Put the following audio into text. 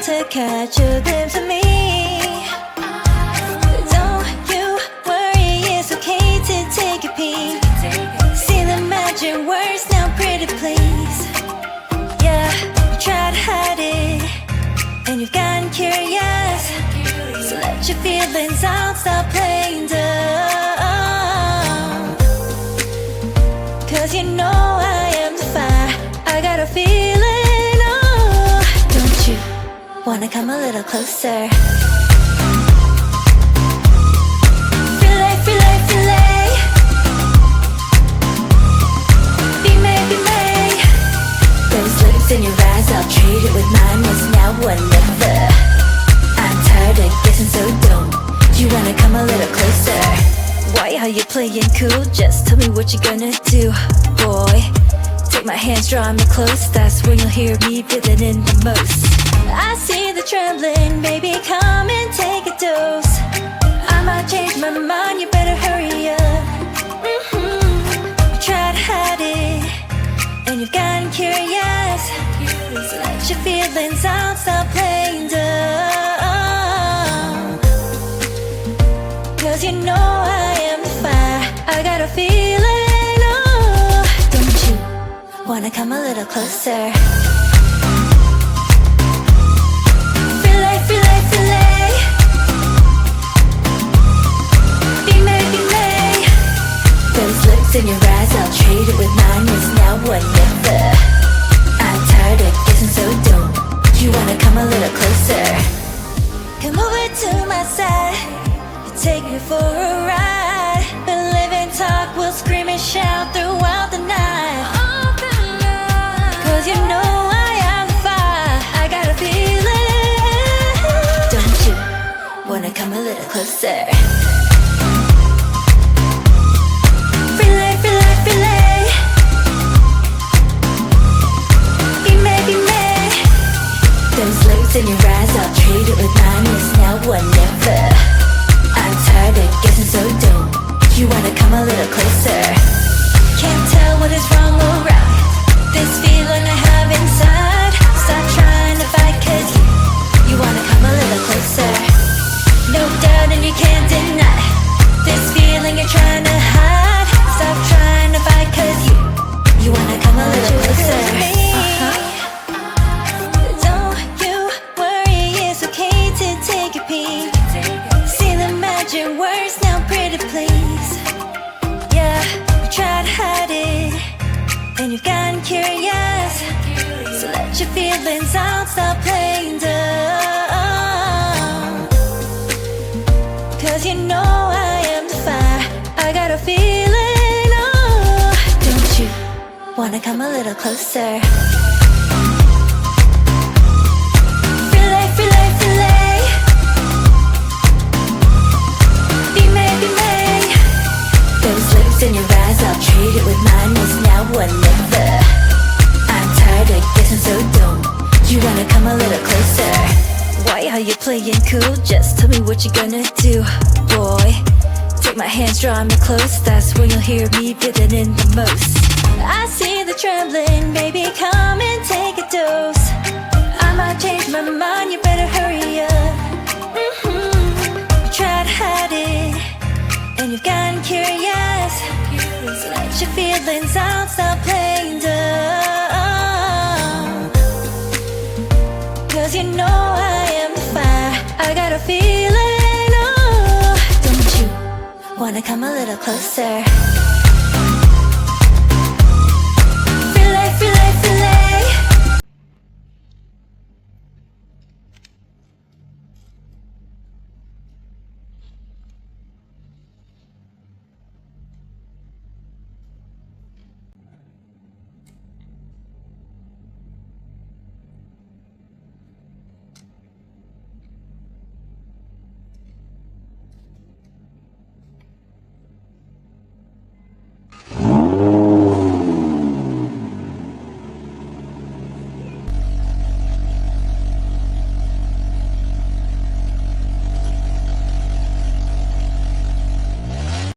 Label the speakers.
Speaker 1: to catch a glimpse of me. Don't you worry, it's okay to take a peek. See the magic words now, pretty please. Yeah, you tried to hide it, and you've gotten curious. So let your feelings out, stop playing dumb. Cause you know I am the fire, I got a feeling, oh. Don't you wanna come a little closer? Filet, filet, filet. Be made, be made. Those lips in your eyes, I'll trade it with mine. It's now or never. I'm tired of guessing, so don't you wanna come a little closer? Why are you playing cool? Just tell me what you're gonna do, boy. Take my hands, draw me close. That's when you'll hear me breathing in the most. I see the trembling, baby, come and take a dose. I might change my mind, you better hurry up. You tried to hide it, and you've gotten curious. So let your feelings out, stop playing dumb. Cause you know I am the fire, I got a feeling, oh. Don't you wanna come a little closer? Filet, filet, filet. Be made, be made. Those lips in your eyes, I'll trade it with mine. It's now or never. I'm tired of guessing, so don't you wanna come a little closer? Come over to my side, take me for a ride. We'll live and talk, we'll scream and shout throughout the night. Cause you know I am the fire, I got a feeling. Don't you wanna come a little closer? Filet, filet, filet. Be made, be made. Those lips in your eyes, I'll trade it with mine. It's now or never. I'm tired of guessing, so don't you wanna come a little closer? Can't tell what is wrong or right. This feeling I have inside. Stop trying to fight, cause you wanna come a little closer. No doubt and you can't deny this feeling you're trying to hide. Stop trying to fight, cause you wanna come a little closer. Don't you worry, it's okay to take a peek. See the magic words now, pretty please. Yeah, you tried to hide it, and you've gotten curious. So let your feelings out, stop playing dumb. Cause you know I am the fire, I got a feeling, oh. Don't you wanna come a little closer? Filet, filet, filet. Be made, be made. Those lips in your eyes, I'll trade it with mine. It's now or never. I'm tired of guessing, so don't you wanna come a little closer? Why are you playing cool? Just tell me what you're gonna do, boy. Take my hands, draw me close. That's when you'll hear me breathing in the most. I see the trembling, baby, come and take a dose. I might change my mind, you better hurry up. You tried to hide it, and you've gotten curious. So let your feelings out, stop playing dumb. Cause you know I am the fire, I got a feeling, oh. Don't you wanna come a little closer?